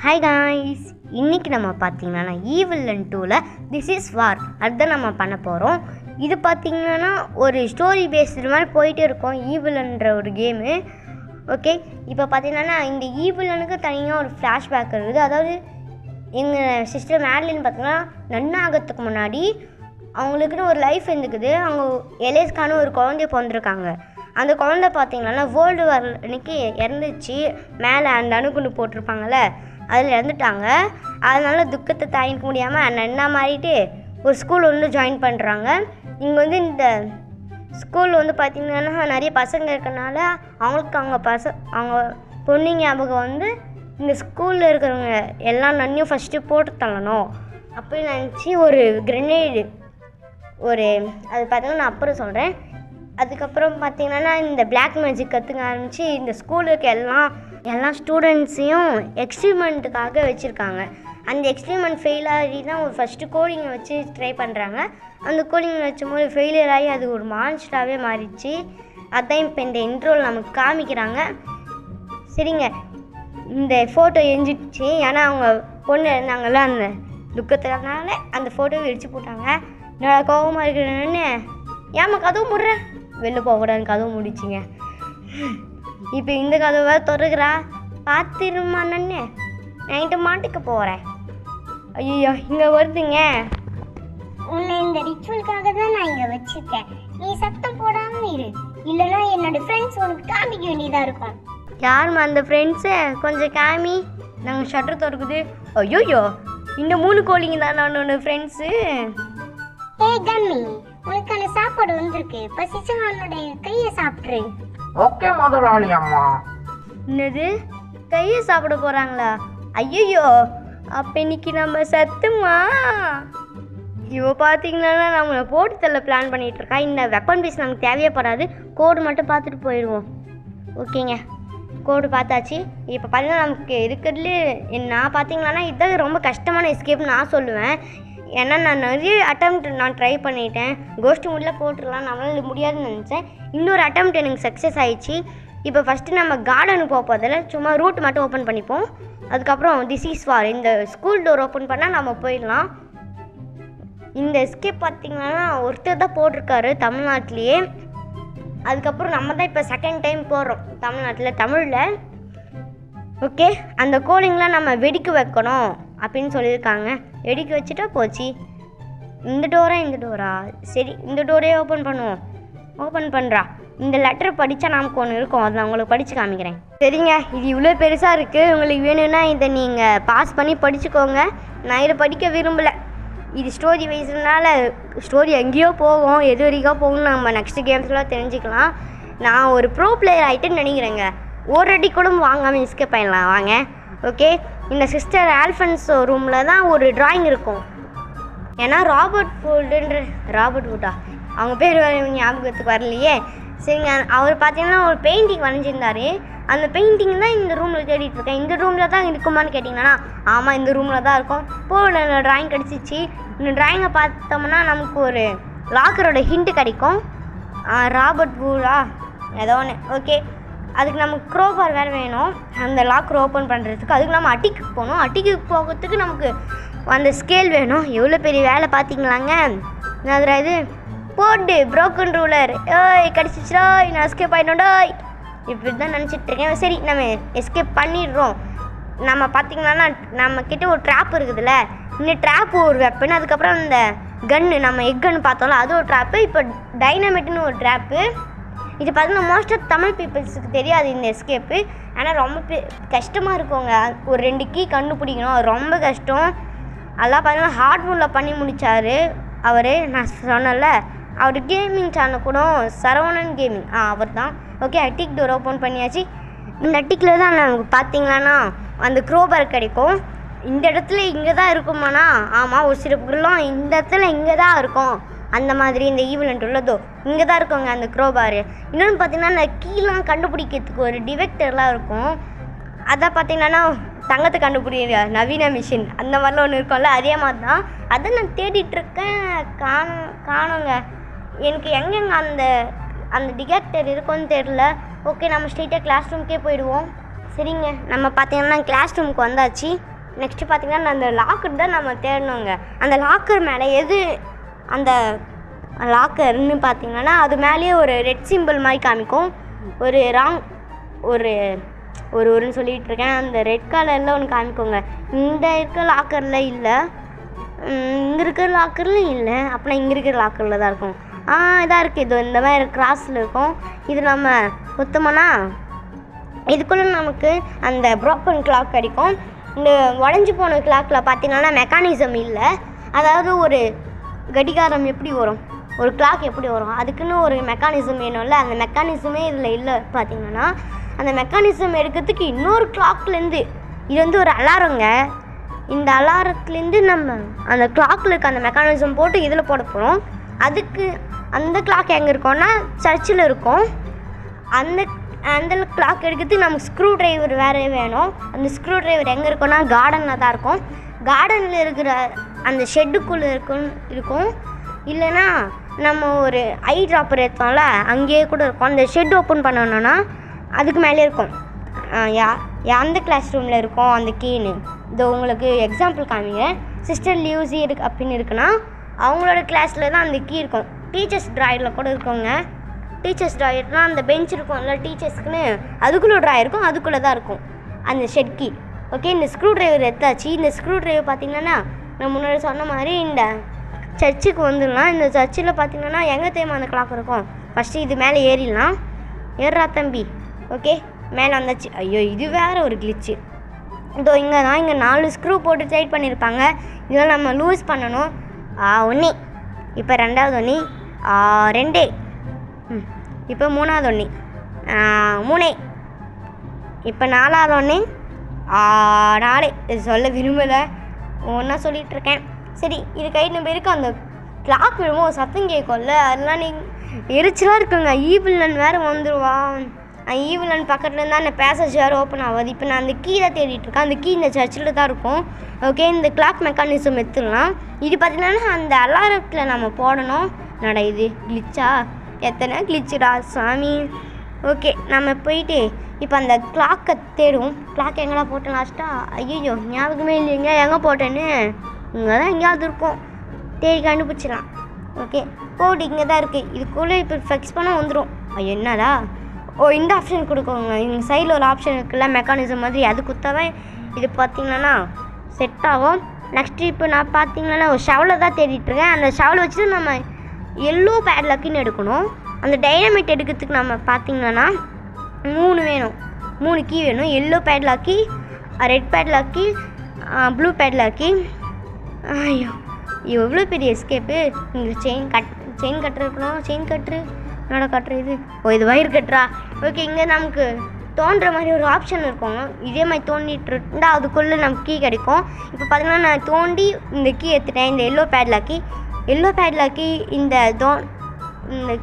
Hi guys, இன்றைக்கி நம்ம பார்த்திங்கன்னா ஈவில்லன் 2ல் திஸ் இஸ் வார் அதுதான் நம்ம பண்ண போகிறோம். இது பார்த்திங்கன்னா ஒரு ஸ்டோரி பேஸ்டு மாதிரி போயிட்டே இருக்கும் ஈவில்லன்ற ஒரு கேமு. ஓகே, இப்போ பார்த்திங்கன்னா இந்த ஈவில்லனுக்கு தனியாக ஒரு ஃப்ளாஷ்பேக் இருக்குது. அதாவது எங்கள் சிஸ்டர் மேட்லின் பார்த்திங்கன்னா நன்னாகிறதுக்கு முன்னாடி அவங்களுக்குன்னு ஒரு லைஃப் இருந்துக்குது. அவங்க எலேஸ்கான ஒரு குழந்தைய பிறந்திருக்காங்க. அந்த குழந்தை பார்த்திங்கன்னா வேர்ல்டு வார் அன்றைக்கி இறந்துச்சு. மேலே அந்த அணுகுண்டு போட்டிருப்பாங்கள்ல, அதில் இறந்துட்டாங்க. அதனால் துக்கத்தை தாங்கிக்க முடியாமல் நன்னா மாறிட்டு ஒரு ஸ்கூல் வந்து ஜாயின் பண்ணுறாங்க. இங்கே வந்து இந்த ஸ்கூல் வந்து பார்த்திங்கன்னா நிறைய பசங்க இருக்கிறனால அவங்களுக்கு அவங்க பொண்ணு ஞாபகம் வந்து இந்த ஸ்கூலில் இருக்கிறவங்க எல்லாம் நன்னியும் ஃபஸ்ட்டு போட்டு தள்ளணும் அப்படின்னு நினச்சி ஒரு கிரெனேடு அது பார்த்திங்கன்னா நான் அப்புறம் சொல்கிறேன். அதுக்கப்புறம் பார்த்திங்கன்னா இந்த பிளாக் மேஜிக் கற்றுக்க ஆரம்பித்து இந்த ஸ்கூலுக்கு எல்லா ஸ்டூடெண்ட்ஸையும் எக்ஸ்பிரிமெண்ட்டுக்காக வச்சுருக்காங்க. அந்த எக்ஸ்பிரிமெண்ட் ஃபெயில் ஆகி தான் ஒரு ஃபஸ்ட்டு கோடிங்கை வச்சு ட்ரை பண்ணுறாங்க. அந்த கோடிங்கை வச்சும்போது ஃபெயிலியர் ஆகி அது ஒரு மான்ஸ்டராகவே மாறிடுச்சு. அதான் இப்போ இந்த இன்ட்ரோவில் நமக்கு காமிக்கிறாங்க. சரிங்க, இந்த ஃபோட்டோ எரிஞ்சிடுச்சு. ஏன்னா அவங்க பொண்ணு இருந்தாங்கள்ல, அந்த துக்கத்தினால அந்த ஃபோட்டோவை எரிச்சு போட்டாங்க. என்னோட கோபமாக இருக்கிறேன்னு ஏமா கதவு முடுறேன், வெளில போகக்கூடாது, கதவு முடிச்சிங்க. இப்போ இந்த கதவை திறக்கிறா, பார்த்துருமா நன்னு நைட்டு மாட்டுக்கு போகிறேன். ஐயோ இங்கே வருதுங்க. உன்னை இந்த ரிச்சுவலுக்காக தான் நான் இங்கே வச்சுருக்கேன். நீ சத்தம் போடாமல் இரு, இல்லைன்னா என்னோட ஃப்ரெண்ட்ஸ் உனக்கு காமிக்க வேண்டியதாக இருக்கும். யாருமா அந்த ஃப்ரெண்ட்ஸு? கொஞ்சம் காமி. நாங்கள் ஷட்டர் திறக்குது. ஐயோயோ, இந்த 3 கோழிங்க தான் என்னோட ஃப்ரெண்ட்ஸு. ஏய் கம்மி, உனக்கான சாப்பாடு வந்திருக்கு. பசிச்சா அவனுடைய கையை சாப்பிட்ரு. ஓகே முதலாளி அம்மா. என்னது, கையை சாப்பிட போகிறாங்களா? ஐயோ, அப்போ இன்னைக்கு நம்ம சத்துமா. இவ பார்த்தீங்கன்னா நம்மளை போட்டு தள்ள பிளான் பண்ணிகிட்ருக்கா. இந்த வெப்பன் பீஸ் நமக்கு தேவையப்படாது. கோடு மட்டும் பார்த்துட்டு போயிடுவோம். ஓகேங்க, கோடு பார்த்தாச்சு. இப்போ பார்த்தீங்கன்னா நமக்கு இருக்கிறதுலே நான் பார்த்தீங்கன்னா இதுதான் ரொம்ப கஷ்டமான எஸ்கேப்னு நான் சொல்லுவேன். ஏன்னா நான் நிறைய அட்டெம்ப்ட் ட்ரை பண்ணிட்டேன். கோஸ்ட் மூடில் போட்டுடலாம், நம்மளால் முடியாதுன்னு நினச்சேன். இன்னொரு அட்டெம்ப்ட் எனக்கு சக்ஸஸ் ஆகிடுச்சு. இப்போ ஃபஸ்ட்டு நம்ம கார்டனுக்கு போகிறதில்ல, சும்மா ரூட் மட்டும் ஓப்பன் பண்ணிப்போம். அதுக்கப்புறம் திஸ் இஸ் வார் இந்த ஸ்கூல் டோர் ஓப்பன் பண்ணால் நம்ம போயிடலாம். இந்த எஸ்கேப் பார்த்திங்கன்னா ஒருத்தர் தான் போட்டிருக்காரு தமிழ்நாட்டிலேயே. அதுக்கப்புறம் நம்ம தான் இப்போ செகண்ட் டைம் போடுறோம் தமிழில். ஓகே, அந்த கோலிங்லாம் நம்ம வெடிக்க வைக்கணும் அப்படின்னு சொல்லியிருக்காங்க. வெடிக்க வச்சுட்டா போச்சு. இந்த டோரா? சரி, இந்த டோரே ஓப்பன் பண்ணுவோம். ஓப்பன் பண்ணுறா. இந்த லெட்டர் படித்தா நமக்கு ஒன்று இருக்கும், அதை நான் உங்களுக்கு படித்து காமிக்கிறேன். சரிங்க, இது இவ்வளோ பெருசாக இருக்குது. உங்களுக்கு வேணும்னா இதை நீங்கள் பாஸ் பண்ணி படிச்சுக்கோங்க. நான் இதை படிக்க விரும்பலை. இது ஸ்டோரி வைஸ்னால ஸ்டோரி எங்கேயோ போகும், எது வரைக்கும் போகும்னு நம்ம நெக்ஸ்ட் கேம்ஸ்லாம் தெரிஞ்சுக்கலாம். நான் ஒரு ப்ரோ பிளேயர் ஆகிட்டுன்னு நினைக்கிறேங்க. ஒரு அடி கூட வாங்காமல் எஸ்கேப் பண்ணலாம் வாங்க. ஓகே, இந்த சிஸ்டர் ஆல்ஃபன்ஸோ ரூமில் தான் ஒரு ட்ராயிங் இருக்கும். ஏன்னா ராபர்ட் வுட்டா அவங்க பேர் ஞாபகத்துக்கு வரலையே. சரிங்க, அவர் பார்த்தீங்கன்னா ஒரு பெயிண்டிங் வரைஞ்சிருந்தார். அந்த பெயிண்டிங் தான் இந்த ரூமில் தேடிட்டுருக்கேன். இந்த ரூமில் தான் இருக்குமான்னு கேட்டிங்கன்னா ஆமாம், இந்த ரூமில் தான் இருக்கும். போல ட்ராயிங் கிடச்சிச்சு. இந்த ட்ராயிங்கை பார்த்தோம்னா நமக்கு ஒரு லாக்கரோட ஹிண்ட்டு கிடைக்கும். ராபர்ட் வுட்டா ஏதோ ஒன்று. ஓகே, அதுக்கு நமக்கு க்ரோபார் வேறு வேணும் அந்த லாக்கர் ஓப்பன் பண்ணுறதுக்கு. அதுக்கு நம்ம அட்டிக்கு போகணும். அட்டிக்கு போகிறதுக்கு நமக்கு அந்த ஸ்கேல் வேணும். எவ்வளோ பெரிய வேலை பார்த்தீங்களாங்க. அதில் இது போட்டு ப்ரோக்கன் ரூலர். கிடச்சிச்சா, நான் எஸ்கேப் ஆகிட்டோண்டா. இப்படி தான் நினச்சிட்ருக்கேன். சரி, நம்ம எஸ்கேப் பண்ணிடுறோம். நம்ம பார்த்திங்கன்னா நம்மக்கிட்ட ஒரு ட்ராப் இருக்குதுல்ல, இந்த ட்ராப்பு ஒரு வெப்பன். அதுக்கப்புறம் இந்த கன்று, நம்ம எக்கன்னு பார்த்தோம்ல, அது ஒரு ட்ராப்பு. இப்போ டைனமைட்னு ஒரு ட்ராப்பு. இது பார்த்தீங்கன்னா மோஸ்ட்டாக தமிழ் பீப்புள்ஸுக்கு தெரியாது இந்த எஸ்கேப்பு. ஆனால் ரொம்ப கஷ்டமாக இருக்குங்க. ஒரு 2 கீ கண்டுபிடிக்கணும், அது ரொம்ப கஷ்டம். அதெல்லாம் பார்த்தீங்கன்னா ஹார்ட் மூடில் பண்ணி முடித்தார் அவர். நான் சொன்னல, அவர் கேமிங் சேனல் கூட சரவணன் கேமிங், அவர் தான். ஓகே, அட்டிக் டோர் ஓப்பன் பண்ணியாச்சு. இந்த அட்டிக்கில் தான் நமக்கு பார்த்தீங்கன்னா அந்த க்ரோபார் கிடைக்கும். இந்த இடத்துல இங்கே தான் இருக்குமாண்ணா? ஆமாம், ஒரு சில பொருளும் இந்த இடத்துல இங்கே தான் இருக்கும். அந்த மாதிரி இந்த ஈவிலண்ட் உள்ளதோ இங்கே தான் இருக்குங்க அந்த க்ரோபார். இன்னொன்று பார்த்திங்கன்னா இந்த கீழெலாம் கண்டுபிடிக்கிறதுக்கு ஒரு டிவெக்டர்லாம் இருக்கும். அதான் பார்த்திங்கன்னா தங்கத்தை கண்டுபிடிக்கிற நவீன மிஷின் அந்த மாதிரிலாம் ஒன்று இருக்கும்ல, அதே மாதிரி தான். அதை நான் தேடிட்டுருக்கேன், காணுங்க. எனக்கு எங்கெங்கே அந்த டிடெக்டர் இருக்குன்னு தெரில. ஓகே, நம்ம ஸ்ட்ரெயிட்டாக கிளாஸ் ரூமுக்கே போயிடுவோம். சரிங்க, நம்ம பார்த்தீங்கன்னா கிளாஸ் ரூமுக்கு வந்தாச்சு. நெக்ஸ்ட்டு பார்த்தீங்கன்னா அந்த லாக்கர் தான் நம்ம தேடணுங்க. அந்த லாக்கர் மேலே எது அந்த லாக்கர்னு பார்த்தீங்கன்னா அது மேலேயே ஒரு ரெட் சிம்பிள் மாதிரி காமிக்கும். ஒருன்னு சொல்லிகிட்டு இருக்கேன். அந்த ரெட் கலரில் ஒன்று காமிக்கோங்க. இந்த இருக்கிற லாக்கரில் இல்லை, இங்கே இருக்கிற லாக்கரில் இல்லை, அப்படின்னா இங்கே இருக்கிற லாக்கரில் தான் இருக்கும். இதாக இருக்குது. இது இந்த மாதிரி கிராஸில் இருக்கும். இது நம்ம சுத்தமானா இதுக்குள்ளே நமக்கு அந்த ப்ரோக்கன் கிளாக் கிடைக்கும். இந்த உடஞ்சி போன கிளாக்கில் பார்த்தீங்கன்னா மெக்கானிசம் இல்லை. அதாவது ஒரு கடிகாரம் எப்படி வரும், ஒரு கிளாக் எப்படி வரும், அதுக்குன்னு ஒரு மெக்கானிசம் வேணும்ல. அந்த மெக்கானிசமே இதில் இல்லை. பார்த்தீங்கன்னா அந்த மெக்கானிசம் எடுக்கிறதுக்கு இன்னொரு கிளாக்லேருந்து, இது வந்து ஒரு அலாரங்க. இந்த அலாரத்துலேருந்து நம்ம அந்த கிளாக்கில் இருக்க அந்த மெக்கானிசம் போட்டு இதில் போட போகிறோம். அதுக்கு அந்த கிளாக் எங்கே இருக்கோன்னா சர்ச்சில் இருக்கும். அந்த கிளாக் எடுக்கிறதுக்கு நமக்கு ஸ்க்ரூ ட்ரைவர் வேறு வேணும். அந்த ஸ்க்ரூ ட்ரைவர் எங்கே இருக்கோன்னா கார்டனில் தான் இருக்கும். கார்டனில் இருக்கிற அந்த ஷெட்டுக்குள்ளே இருக்கும். இல்லைன்னா நம்ம ஒரு ஐ ட்ராப்பர் எடுத்தோம்ல, அங்கேயே கூட இருக்கும். அந்த ஷெட் ஓப்பன் பண்ணணுன்னா அதுக்கு மேலே இருக்கும். எந்த கிளாஸ் ரூமில் இருக்கும் அந்த கீன்னு இது உங்களுக்கு எக்ஸாம்பிள் காமிங்க. சிஸ்டர் லியூசி அப்படின்னு இருக்குன்னா அவங்களோட கிளாஸில் தான் அந்த கீ இருக்கும். டீச்சர்ஸ் ட்ராயரில் கூட இருக்குங்க. டீச்சர்ஸ் ட்ராயர்னால் அந்த பெஞ்ச் இருக்கும்ல டீச்சர்ஸ்க்குன்னு, அதுக்குள்ளே ட்ராயர் இருக்கும். அதுக்குள்ளே தான் இருக்கும் அந்த ஷெட் கீ. ஓகே, இந்த ஸ்க்ரூ ட்ரைவர் எடுத்தாச்சு. இந்த ஸ்க்ரூ ட்ரைவர் பார்த்திங்கன்னா நான் முன்னாடி சொன்ன மாதிரி இந்த சர்ச்சுக்கு வந்துடலாம். இந்த சர்ச்சில் பார்த்திங்கன்னா எங்கே தெரியுமா அந்த கிளாக் இருக்கும். ஃபஸ்ட்டு இது மேலே ஏறிடலாம். ஏறுறா தம்பி. ஓகே, மேலே வந்தாச்சு. ஐயோ, இது வேறு ஒரு கிளிச்சு. இதோ இங்கே தான், இங்கே 4 ஸ்க்ரூ போட்டு டைட் பண்ணியிருப்பாங்க. இதெல்லாம் நம்ம லூஸ் பண்ணணும். 1, இப்போ 2வது 1, 2, இப்போ 3வது 1, 3, இப்போ 4வது 1, 4. இது சொல்ல விரும்பலை, ஒன்றா சொல்லிகிட்ருக்கேன். சரி, இது கை நம்ம இருக்க அந்த கிளாக் விழுமோ சத்தம் கேட்கும்ல, அதெல்லாம் எரிச்சலாக இருக்குங்க. ஈவிலன் வேறு வந்துடுவான். ஈவிலன் பக்கத்தில் இருந்தால் அந்த பேசேஜ் வேறு ஓப்பன் ஆகாது. இப்போ நான் அந்த கீ தான் தேடிட்டுருக்கேன். அந்த கீ இந்த சர்ச்சில் தான் இருக்கும். ஓகே, இந்த கிளாக் மெக்கானிசம் எடுத்துடலாம். இது பார்த்திங்கன்னா அந்த அலாரத்தில் நம்ம போடணும். நடா இது கிளிச்சா, எத்தனை கிளிச்சுடா சாமி. ஓகே, நம்ம போயிட்டு இப்போ அந்த கிளாக்கை தேடும். கிளாக் எங்கடா போட்டேன் லாஸ்ட்டாக? ஐயோ, ஞாபகமே இல்லைங்க எங்கே போட்டேன்னு. இங்கே தான் எங்கேயாவது இருக்கும், தேடி கண்டுபிடிச்சிடலாம். ஓகே, கோடு இங்கே தான் இருக்குது. இதுக்குள்ளே இப்போ ஃபிக்ஸ் பண்ணால் வந்துடும். ஐயோ, என்னடா? இந்த ஆப்ஷன் கொடுக்குங்க. இந்த சைடில் ஒரு ஆப்ஷன் இருக்குல்ல மெக்கானிசம் மாதிரி, அது குத்தாவே இது பார்த்திங்கன்னா செட் ஆகும். நெக்ஸ்ட்டு இப்போ நான் பார்த்திங்கன்னா ஒரு ஷவலை தான் தேடிட்டுருக்கேன். அந்த ஷவலை வச்சுட்டு நம்ம எல்லோ பேட்லாக்கின்னு எடுக்கணும். அந்த டைனமைட் எடுக்கிறதுக்கு நம்ம பார்த்திங்கன்னா 3 வேணும், 3 கீ வேணும். எல்லோ பேட்லாக்கி, ரெட் பேட்லாக்கி, ப்ளூ பேட்லாக்கி. ஐயோ, எவ்வளோ பெரிய எஸ்கேப்பு. இங்கே செயின் கட்டுற இருக்கணும். செயின் கட்டுரு, என்னோட கட்டுற இது. இது வயிறு கட்டுறா. ஓகே, இங்கே நமக்கு தோன்ற மாதிரி ஒரு ஆப்ஷன் இருக்கும். இதே மாதிரி தோண்டிட்டு இருந்தால் அதுக்குள்ளே நமக்கு கீ கிடைக்கும். இப்போ பார்த்தீங்கன்னா நான் தோண்டி இந்த கீ எடுத்துட்டேன். இந்த எல்லோ பேட்லாக்கி இந்த இந்த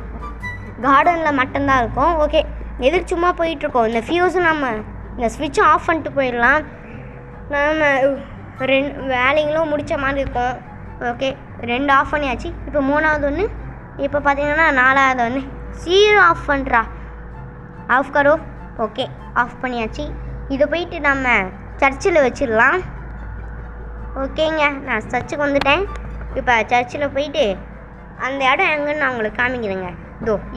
கார்டனில் மட்டும்தான் இருக்கும். ஓகே, எதுக்கு சும்மா போயிட்டுருக்கோம். இந்த ஃபியூஸும் நம்ம இந்த ஸ்விட்சும் ஆஃப் பண்ணிட்டு போயிடலாம். நம்ம 2 வேலைங்களும் முடித்த மாதிரி இருக்கும். ஓகே, 2 ஆஃப் பண்ணியாச்சு. இப்போ 3வது 1, இப்போ பார்த்தீங்கன்னா 4வது 1. சீரோ ஆஃப் பண்ணுறா, ஆஃப் கரோ. ஓகே, ஆஃப் பண்ணியாச்சு. இதை போயிட்டு நம்ம சர்ச்சில் வச்சிடலாம். ஓகேங்க, நான் சர்ச்சுக்கு வந்துட்டேன். இப்போ சர்ச்சில் போயிட்டு அந்த இடம் எங்கன்னு நான் உங்களுக்கு காமிக்கிறேங்க.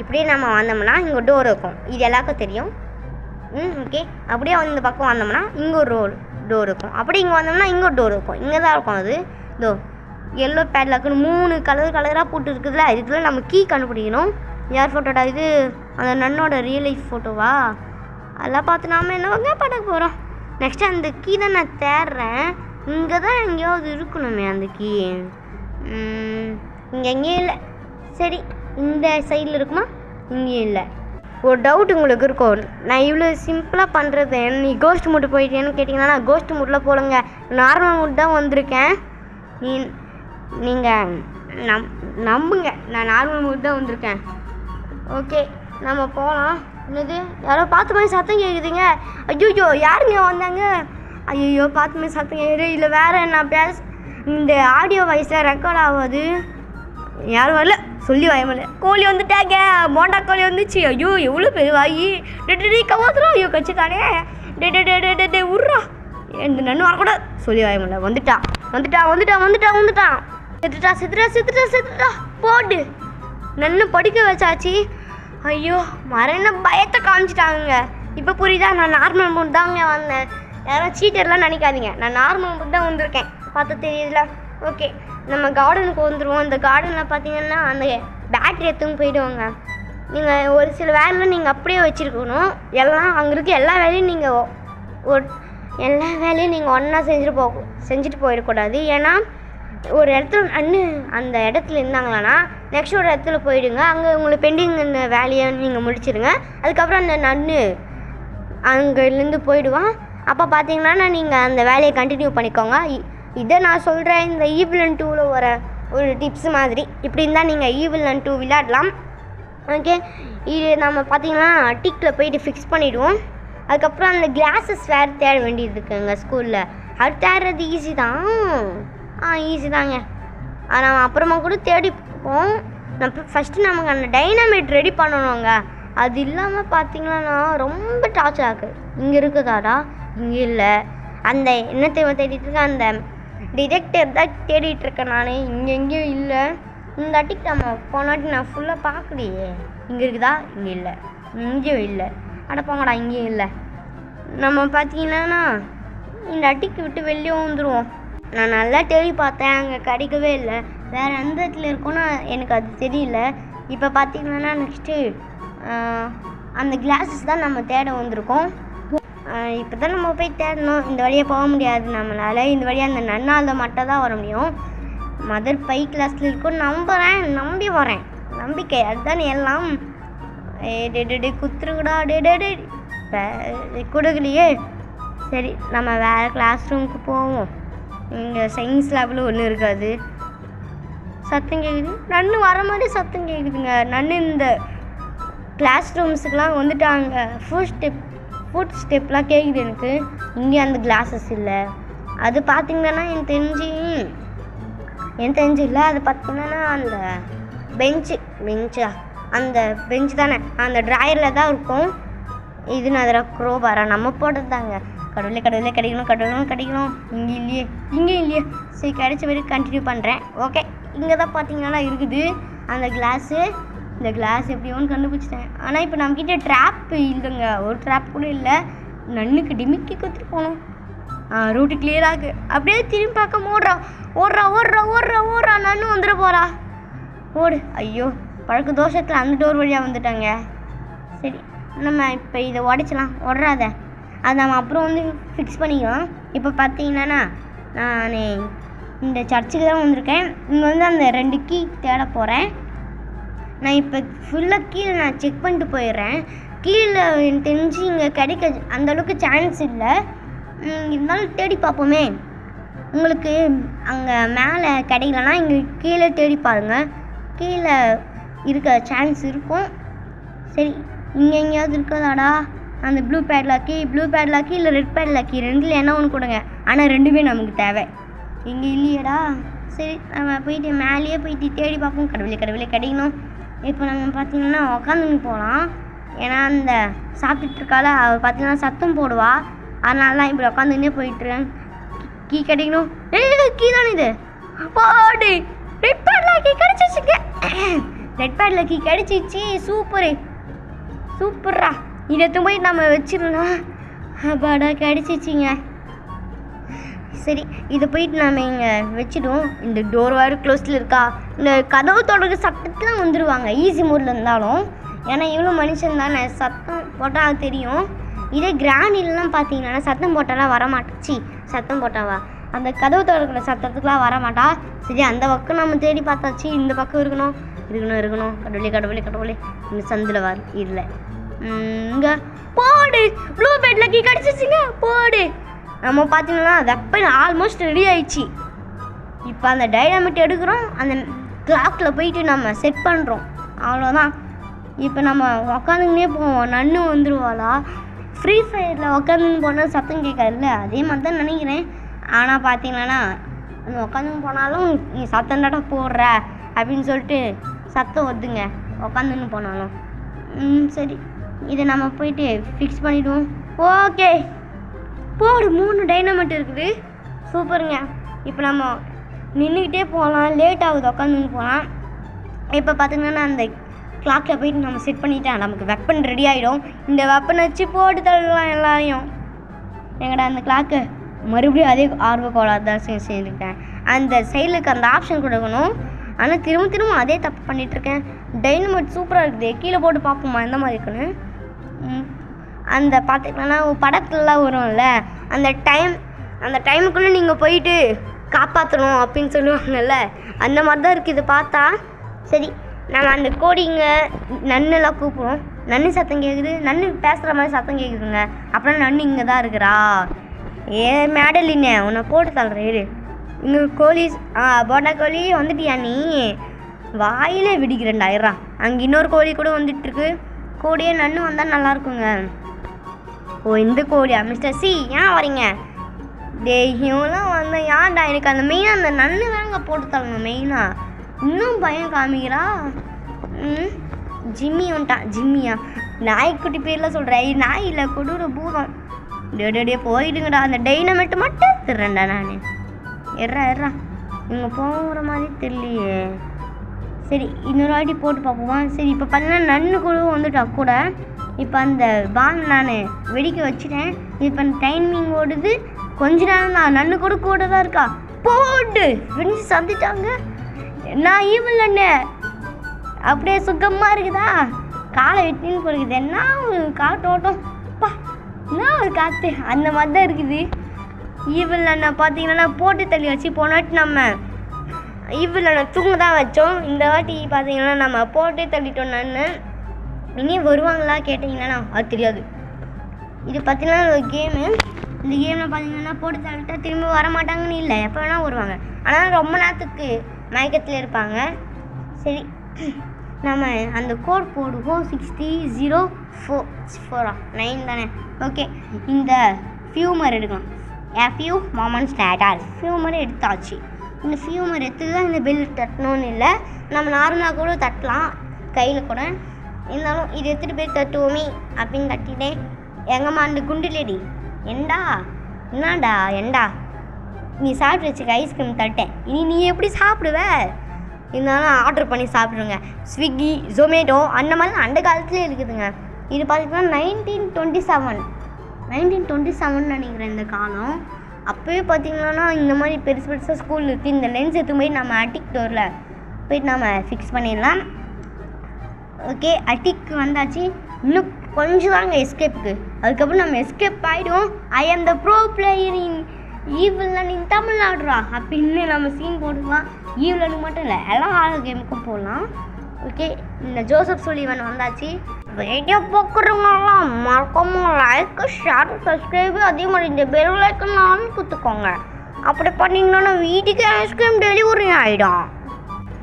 இப்படியே நம்ம வந்தோம்னா இங்கே டோர் இருக்கும். இது எல்லாருக்கும் தெரியும். ஓகே, அப்படியே இந்த பக்கம் வந்தோம்னா இங்கே ஒரு டோர் இருக்கும். அப்படியே இங்கே வந்தோம்னா இங்கே ஒரு டோர் இருக்கும். இங்கே தான் இருக்கும் அது. எல்லோ பேட்லாக்குன்னு 3 கலராக போட்டு இருக்குதுல்ல, இதுக்குள்ள நம்ம கீ கண்டுபிடிக்கணும். யார் ஃபோட்டோடா இது? அந்த நன்னோட ரியல் லைஃப் ஃபோட்டோவா? அதெல்லாம் பார்த்து நாம் என்னவாங்க பண்ண போகிறோம். நெக்ஸ்ட்டு அந்த கீ தான் நான் தேடுறேன். இங்கே தான் எங்கேயாவது இருக்கணுமே அந்த கீ. இங்கே எங்கேயும் இல்லை. சரி, இந்த சைடில் இருக்குமா? இங்கேயும் இல்லை. ஒரு டவுட் உங்களுக்கு இருக்கும், நான் இவ்வளோ சிம்பிளாக பண்ணுறது நீ கோஸ்ட் மூட் போயிட்டேன்னு கேட்டிங்கன்னா, நான் கோஸ்ட் மூட்டில் போலங்க, நார்மல் மூட் தான் வந்திருக்கேன். நீங்கள் நம்புங்க, நான் நார்மல் மூட் தான் வந்திருக்கேன். ஓகே, நம்ம போகலாம். என்னது, யாரோ பார்த்த மாதிரி சத்தம் கேட்குதுங்க. ஐயோ, யாருங்க வந்தாங்க? ஐயோ, பார்த்த மாதிரி சத்தம் கேட்குது. இல்லை வேறு நான் இந்த ஆடியோ வாய்ஸில் ரெக்கார்ட் ஆகாது. யாரும் வரல, சொல்லி வாயமில்ல. கோழி வந்துட்டாங்க, மோண்டா கோழி வந்துச்சு. ஐயோ, எவ்வளோ பெரிய வாயி. கவாத்துறோம். ஐயோ, கட்சிக்கானே. டே உட்றா. இந்த நன்னு வரக்கூடாது சொல்லி வாய முடியல. வந்துட்டான் வந்துட்டான் வந்துட்டான் வந்துட்டான் வந்துட்டான். செத்துட்டா செத்துட்டா செத்துட்டா செத்துட்டா. போடு நன்னு படிக்க வச்சாச்சு. ஐயோ மரண பயத்தை காமிச்சிட்டாங்க. இப்போ புரியுதா? நான் நார்மல் மூட் தாங்க வந்தேன். யாரும் சீட்டர்லாம் நினைக்காதீங்க. நான் நார்மல் மூட் தான் வந்திருக்கேன். பார்த்து தெரியுதுல? ஓகே நம்ம கார்டனுக்கு வந்துடுவோம். இந்த கார்டனில் பார்த்தீங்கன்னா அந்த பேட்ரி எடுத்துன்னு போயிடுவாங்க. நீங்கள் ஒரு சில வேலையில் நீங்கள் அப்படியே வச்சுருக்கணும். எல்லாம் அங்கே இருக்க எல்லா வேலையும் நீங்கள் எல்லா வேலையும் நீங்கள் ஒன்றா செஞ்சுட்டு போயிடக்கூடாது. ஏன்னா ஒரு இடத்துல அந்த இடத்துல இருந்தாங்களான்னா நெக்ஸ்ட் ஒரு இடத்துல போயிடுங்க. அங்கே உங்களுக்கு பெண்டிங் இந்த வேலையை நீங்கள் முடிச்சிடுங்க. அதுக்கப்புறம் அந்த நன்னு அங்கேருந்து போயிடுவான். அப்போ பார்த்தீங்கன்னா நீங்கள் அந்த வேலையை கண்டினியூ பண்ணிக்கோங்க. இதை நான் சொல்கிறேன் இந்த ஈவில் 2ல் வர ஒரு டிப்ஸ் மாதிரி. இப்படி இருந்தால் நீங்கள் ஈவில் 2 விளையாடலாம். ஓகே இது நம்ம பார்த்தீங்கன்னா டிக்கில் போயிட்டு ஃபிக்ஸ் பண்ணிவிடுவோம். அதுக்கப்புறம் அந்த கிளாஸஸ் வேறு தேட வேண்டியது இருக்குங்க ஸ்கூலில். அது தேடுறது ஈஸி தான். ஈஸி தாங்க. நம்ம அப்புறமா கூட தேடிப்போம். ஃபஸ்ட்டு நமக்கு அந்த டைனமைட் ரெடி பண்ணணுங்க. அது இல்லாமல் பார்த்தீங்கன்னா ரொம்ப டார்ச்சர் ஆகுது. இங்கே இருக்குதாடா? இங்கே இல்லை. அந்த என்ன தேடிட்டு இருக்கேன் அந்த டிடெக்டர் தான் தேடிட்டுருக்கேன் நான். இங்கே எங்கேயும் இல்லை. இந்த அட்டிக்கு நம்ம போனாட்டி நான் ஃபுல்லாக பார்க்கலையே. இங்கே இருக்குதா? இங்கே இல்லை. இங்கேயும் இல்லை. அடப்பாங்கடா இங்கேயும் இல்லை. நம்ம பார்த்தீங்கன்னா இந்த அட்டிக்கு விட்டு வெளியே வந்துடுவோம். நான் நல்லா தேடி பார்த்தேன், அங்கே கிடைக்கவே இல்லை. வேறு எந்த இடத்துல இருக்குன்னு எனக்கு அது தெரியல. இப்போ பார்த்தீங்கன்னா நெக்ஸ்ட்டு அந்த கிளாஸஸ் தான் நம்ம தேட வந்திருக்கோம். இப்போ தான் நம்ம போய் தேடணும். இந்த வழியாக போக முடியாது நம்மளால். இந்த வழியாக அந்த நன்னால மட்டும் தான் வர முடியும். மதர் பை கிளாஸில் இருக்கும் நம்பி வரேன். நம்பிக்கை அதுதான் எல்லாம். குத்துருங்கடா கொடுக்கலையே. சரி நம்ம வேறு கிளாஸ் ரூமுக்கு போவோம். இங்கே சயின்ஸ் லேபில் ஒன்றும் இருக்காது. சத்தம் கேட்குது. நன்னு வர மாதிரி சத்தம் கேட்குதுங்க. நன்னு இந்த கிளாஸ் ரூம்ஸுக்கெலாம் வந்துட்டாங்க. ஃபுட் ஸ்டெப்லாம் கேட்குது எனக்கு. இங்கே அந்த கிளாஸஸ் இல்லை. அது பார்த்திங்கன்னா எனக்கு தெரிஞ்சு இல்லை. அது பார்த்திங்கன்னா அந்த பெஞ்சா அந்த பெஞ்சு தானே அந்த ட்ராயரில் தான் இருக்கும். இதுன்னு அதில் க்ரோபாரா நம்ம போட்டது தாங்க. கடவுளே கிடைக்கணும். இங்கே இல்லையே. சரி கிடைச்ச வரைக்கும் கண்டினியூ பண்ணுறேன். ஓகே இங்கே தான் பார்த்தீங்கன்னா இருக்குது அந்த கிளாஸு. இந்த கிளாஸ் எப்படியோன்னு கண்டுபிடிச்சிட்டேன். ஆனால் இப்போ நம்மக்கிட்ட ட்ராப் இல்லைங்க. ஒரு ட்ராப் கூட இல்லை. நன்னுக்கு டிமிக்கி கொடுத்துட்டு போகணும். ரூட்டு கிளியராகு. அப்படியே திரும்பி பார்க்க ஓடுறா. நன்னு வந்துட போகிறா. ஓடு. ஐயோ பழக்க தோஷத்தில் அந்த டோர் வழியாக வந்துட்டாங்க. சரி நம்ம இப்போ இதை உடைச்சலாம். ஓடுறாத அது நம்ம அப்புறம் வந்து ஃபிக்ஸ் பண்ணிக்கலாம். இப்போ பார்த்தீங்கன்னா நான் இந்த சர்ச்சுக்கு தான் வந்திருக்கேன். இங்கே வந்து அந்த 2 கீ தேட போகிறேன். நான் இப்போ ஃபுல்லாக கீழே நான் செக் பண்ணிட்டு போயிடுறேன். கீழே எனக்கு தெரிஞ்சு இங்கே கிடைக்க அந்தளவுக்கு சான்ஸ் இல்லை. இருந்தாலும் தேடி பார்ப்போமே. உங்களுக்கு அங்கே மேலே கிடைக்கலன்னா இங்கே கீழே தேடி பாருங்கள். கீழே இருக்க சான்ஸ் இருக்கும். சரி இங்கே எங்கேயாவது இருக்காதாடா? அந்த ப்ளூ பேட்லாக்கி இல்லை ரெட் பேட்லாக்கி ரெண்டில் என்ன ஒன்று கொடுங்க. ஆனால் 2மே நமக்கு தேவை. இங்கே இல்லையடா? சரி நம்ம போயிட்டு மேலேயே போயிட்டு தேடி பார்ப்போம். கடவுளே கிடைக்கணும். இப்போ நம்ம பார்த்தீங்கன்னா உக்காந்துன்னு போகலாம். ஏன்னா அந்த சாப்பிட்டுருக்கால அவள் பார்த்தீங்கன்னா சத்தம் போடுவா. அதனால தான் இப்படி உக்காந்துன்னே போயிட்டுருக்கேன். கீ கிடைக்கணும். கீ தானே இது. போடு. ரெட் பேட்லாக்கி கிடச்சிச்சுங்க. ரெட் பேட்லாக்கி கிடச்சிச்சு. சூப்பர்ரா. இதை போய் நம்ம வச்சிடலாம். அப்பாடா கிடச்சிச்சிங்க. சரி இதை போயிட்டு நம்ம இங்கே வச்சிடுவோம். இந்த டோர் வேறு க்ளோஸில் இருக்கா? இந்த கதவு தொடர்க சத்தத்துலாம் வந்துடுவாங்க ஈஸி மோடில் இருந்தாலும். ஏன்னா இவ்வளோ மனுஷன் தானே சத்தம் போட்டால் அது தெரியும். இதே கிராண்டிலாம் பார்த்தீங்கன்னா சத்தம் போட்டாலாம் வரமாட்டாச்சு. சத்தம் போட்டாவா அந்த கதவு தொடர்கிற சத்தத்துக்குலாம் வரமாட்டா. சரி அந்த பக்கம் நம்ம தேடி பார்த்தாச்சு. இந்த பக்கம் இருக்கணும். கடவுளே இந்த சந்தில் இல்லை. இங்கே போடு. ப்ளூ பெட்லாக்கி கிடச்சிச்சிங்க. போடு. நம்ம பார்த்தீங்கன்னா வெப்பன் ஆல்மோஸ்ட் ரெடி ஆயிடுச்சு. இப்போ அந்த டைனாமிட் எடுக்கிறோம். அந்த கிளாக்கில் போயிட்டு நம்ம செட் பண்ணுறோம். அவ்வளோதான். இப்போ நம்ம உக்காந்துன்னே போவோம். நன்னு வந்துடுவாளா? ஃப்ரீ ஃபயரில் உக்காந்துன்னு போனால் சத்தம் கேட்காதுல்ல, அதே மாதிரி தான் நினைக்கிறேன். ஆனால் பார்த்தீங்கன்னா அந்த உக்காந்துன்னு போனாலும் நீ சத்தம் தாட்டா போடுற அப்படின்னு சொல்லிட்டு சத்தம் வருதுங்க உக்காந்துன்னு போனாலும். சரி இதை நம்ம போயிட்டு ஃபிக்ஸ் பண்ணிவிடுவோம். ஓகே போடு 3 டைனமெண்ட் இருக்குது. சூப்பருங்க. இப்போ நம்ம நின்றுக்கிட்டே போகலாம், லேட் ஆகுது உட்காந்து போகலாம். இப்போ பார்த்தீங்கன்னா அந்த கிளாக்கில் போயிட்டு நம்ம செட் பண்ணிட்டா நமக்கு வெப்பன் ரெடி ஆகிடும். இந்த வெப்பனை வச்சு போட்டு தள்ளலாம் எல்லாரையும். எங்கடா அந்த கிளாக்கு மறுபடியும் அதே ஆர்வக்கோளாக தான் செஞ்சுருக்கேன். அந்த சைடுக்கு அந்த ஆப்ஷன் கொடுக்கணும். ஆனால் திரும்ப அதே தப்பு பண்ணிகிட்ருக்கேன். டைனமைட் சூப்பராக இருக்குது. கீழே போட்டு பார்ப்போமா எந்த மாதிரி இருக்குன்னு. அந்த பார்த்துக்கலன்னா படத்துலலாம் வரும்ல, அந்த டைமுக்குள்ளே நீங்கள் போயிட்டு காப்பாற்றணும் அப்படின்னு சொல்லுவாங்கல்ல, அந்த மாதிரி தான் இருக்குது இது பார்த்தா. சரி, நாங்கள் அந்த கோடிங்க நன்னெல்லாம் கூப்பிடுவோம். நன்னு சத்தம் கேட்குது, நன்னு பேசுகிற மாதிரி சத்தம் கேட்குதுங்க. அப்புறம் நன்னு இங்கே தான் இருக்கிறா. மேடலின்னு உன்னை போட்டு தள்ளுறேன். இங்கே கோழி போட்டா கோழி வந்துட்டியா நீ? வாயிலே விடிக்கிறேன்டாயிரா. அங்கே இன்னொரு கோழி கூட வந்துட்டுருக்கு. கோழியே நன்னு வந்தால் நல்லாயிருக்குங்க. ஓ இந்த கோழியா மிஸ்டர் சி, ஏன் வரீங்க? இவங்களாம் வந்தேன் ஏன்டா? எனக்கு அந்த மெயினாக அந்த நன்னு தாங்க போட்டு தரணும் மெயினாக. இன்னும் பயம் காமிக்கிறா. ஜிம்மி வந்துட்டான். ஜிம்மியா? நாய்க்குட்டி பேர்லாம் சொல்கிறேன். நாய் இல்லை, கொடூர பூதம். டே போயிடுங்கடா. அந்த டைனமெட்டு மட்டும் திருறேன்டா நான். எட்ரா இவங்க போகிற மாதிரி தெரியலையே. சரி, இன்னொரு வாட்டி போட்டு பார்ப்போமா? சரி, இப்போ பார்த்தீங்கன்னா நன்னு கூட வந்துட்டா கூட. இப்போ அந்த பாம் நான் வெடிக்க வச்சுட்டேன். இப்போ அந்த டைமிங் ஓடுது. கொஞ்ச நேரம் தான். நன்னு கூட தான் இருக்கா. போட்டு வெடிச்சு சந்திட்டாங்க. நான் ஈவில் அண்ணே அப்படியே சுகமாக இருக்குதா? காலை வெட்டின்னு போயிருக்குது. என்ன ஒரு காட்டோட்டம் பா, என்ன ஒரு காற்று அந்த மாதிரி தான் இருக்குது. ஈவில் அண்ணா பார்த்தீங்கன்னா போட்டு தள்ளி வச்சு போனாட்டி நம்ம ஈவில் அண்ணா தூங்க தான் வச்சோம். இந்த வாட்டி பார்த்தீங்கன்னா நம்ம போட்டே தள்ளிட்டோம். நான் இனி வருவாங்களா கேட்டிங்கன்னா அது தெரியாது. இது பார்த்தீங்கன்னா ஒரு கேமு. இந்த கேமில் பார்த்தீங்கன்னா போட்டு தள்ளிட்டா திரும்ப வரமாட்டாங்கன்னு இல்லை, எப்போ வேணால் வருவாங்க. ஆனால் ரொம்ப நேரத்துக்கு மயக்கத்தில் இருப்பாங்க. சரி, நம்ம அந்த கோட் போடுவோம். 6004 தானே? ஓகே, இந்த ஃபியூமர் எடுக்கலாம். ஃபியூ மொமெண்ட்ஸ் லேட்டர் ஃபியூமர் எடுத்தாச்சு. இந்த ஃபியூமர் எடுத்து தான் இந்த பெல் தட்டணும்னு இல்லை, நம்ம நார்மலாக கூட தட்டலாம் கையில் கூட. இருந்தாலும் இது எடுத்துகிட்டு போய் தட்டுவோமே அப்படின்னு தட்டிட்டேன். எங்கம்மா அந்த குண்டு லேடி? என்னடா நீ சாப்பிட்டு வச்சுக்க ஐஸ்கிரீம் தட்டேன். இனி நீ எப்படி சாப்பிடுவ? இருந்தாலும் ஆர்டர் பண்ணி சாப்பிடுங்க. ஸ்விக்கி, ஜொமேட்டோ அந்த மாதிரி அந்த காலத்துலேயே இருக்குதுங்க. இது பார்த்திங்கன்னா 1927 நினைக்கிறேன் இந்த காலம். அப்போயே பார்த்திங்கன்னா இந்த மாதிரி பெருசாக ஸ்கூல் இருக்குது. இந்த லென்ஸ் எடுத்து போய் நம்ம அட்டிக் டோரில் போயிட்டு நம்ம ஃபிக்ஸ் பண்ணிடலாம். ஓகே, அட்டிக்கு வந்தாச்சு. இன்னும் கொஞ்சம் தாங்க எஸ்கேப்புக்கு. அதுக்கப்புறம் நம்ம எஸ்கேப் ஆகிடுவோம். I am the pro player in evil in தமிழ்நாடுறா அப்படின்னு நம்ம சீன் போட்டுக்கலாம். ஈவிலனுக்கு மட்டும் இல்லை, எல்லா ஆள் கேமுக்கும் போடலாம். ஓகே, இந்த ஜோசப் சுலிவன் வந்தாச்சு. வீடியோ பார்க்குறவங்கலாம் மறக்காம லைக், ஷேர், சப்ஸ்கிரைபு, அதே மாதிரி இந்த பெல் ஐக்கன் குத்துக்கோங்க. அப்படி பண்ணிங்கன்னா வீட்டுக்கு ஐஸ்கிரீம் டெலிவரி ஆகிடும்.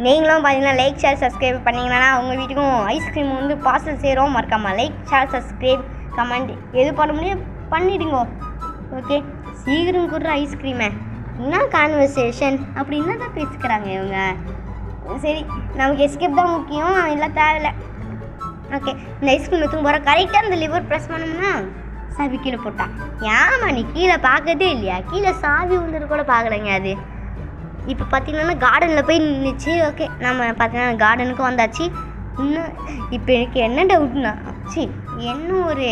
நீங்களும் பார்த்தீங்கன்னா லைக், ஷேர், சப்ஸ்கிரைப் பண்ணிங்கன்னா உங்கள் வீட்டுக்கும் ஐஸ்கிரீம் வந்து பார்சல் சேரும். மறக்காமல் லைக், ஷேர், சப்ஸ்கிரைப், கமெண்ட் எது பண்ண முடியும் பண்ணிவிடுங்க. ஓகே, சீக்கிரம் கொடுற ஐஸ்கிரீமை. என்ன கான்வர்சேஷன் அப்படின்னு தான் பேசிக்கிறாங்க இவங்க. சரி, நமக்கு எஸ்கேப் தான் முக்கியம், எல்லாம் தேவையில்லை. ஓகே, இந்த ஐஸ்கிரீம் எடுத்து போகிற கரெக்டாக இந்த லிவர் ப்ரெஸ் பண்ணோம்னா சாவி கீழே போட்டான். ஏமா நீ கீழே பார்க்கதே இல்லையா? கீழே சாவி வந்துட்டு கூட பார்க்கலைங்க. அது இப்போ பார்த்தீங்கன்னா கார்டனில் போய் நின்றுச்சு. ஓகே, நம்ம பார்த்தீங்கன்னா கார்டனுக்கு வந்தாச்சு. இன்னும் இப்போ எனக்கு என்ன டவுட்னா, என்ன ஒரு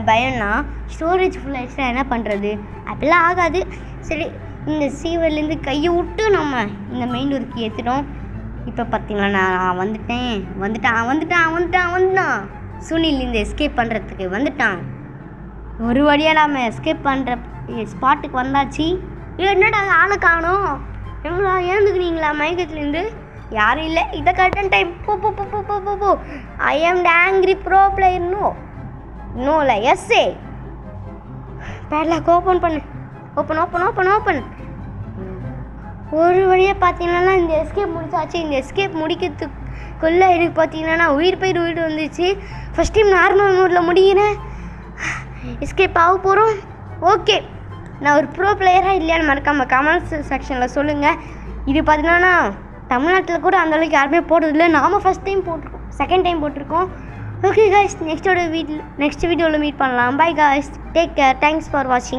பயம்னா ஸ்டோரேஜ் ஃபுல்லாகிடுச்சுன்னா என்ன பண்ணுறது? அப்படிலாம் ஆகாது. சரி, இந்த சீவர்லேருந்து கையை விட்டு நம்ம இந்த மெயின் டோருக்கு ஏற்றிட்டோம். இப்போ பார்த்தீங்கன்னா நான் வந்துட்டான். சுனில் இந்த எஸ்கேப் பண்ணுறதுக்கு வந்துட்டான். ஒரு வழியாக நம்ம எஸ்கேப் பண்ணுற ஸ்பாட்டுக்கு வந்தாச்சு. என்னடா ஆளை காணோம்? எங்களா ஏந்துக்குனீங்களா மயக்கத்துலேருந்து? யாரும் இல்லை. இதை கரெக்டான டைம். போ. I am the angry pro player. நோல எஸ்ஸே பேட்லாக் ஓப்பன் பண்ணு. ஓப்பன். ஒரு வழியாக பார்த்தீங்கன்னா இந்த எஸ்கேப் முடிச்சாச்சு. இந்த எஸ்கேப் முடிக்கிறதுக்குள்ளே எனக்கு பார்த்தீங்கன்னா உயிர் வந்துச்சு. ஃபஸ்ட் டைம் நார்மல் மோடில் முடிகிறேன். எஸ்கேப் ஆக போகிறோம். ஓகே, நான் ஒரு ப்ரோ பிளேயராக இல்லையான்னு மறக்காமல் கமெண்ட்ஸ் செக்ஷனில் சொல்லுங்கள். இது பார்த்தீங்கன்னா தமிழ்நாட்டில் கூட அந்தளவுக்கு யாருமே போடுறதில்லை. நாம் ஃபஸ்ட் டைம் போட்டிருக்கோம், செகண்ட் டைம் போட்டிருக்கோம். ஓகே காய்ஸ், நெக்ஸ்ட் வீடியோவில் மீட் பண்ணலாம். By guys. Take care. Thanks for வாட்சிங்.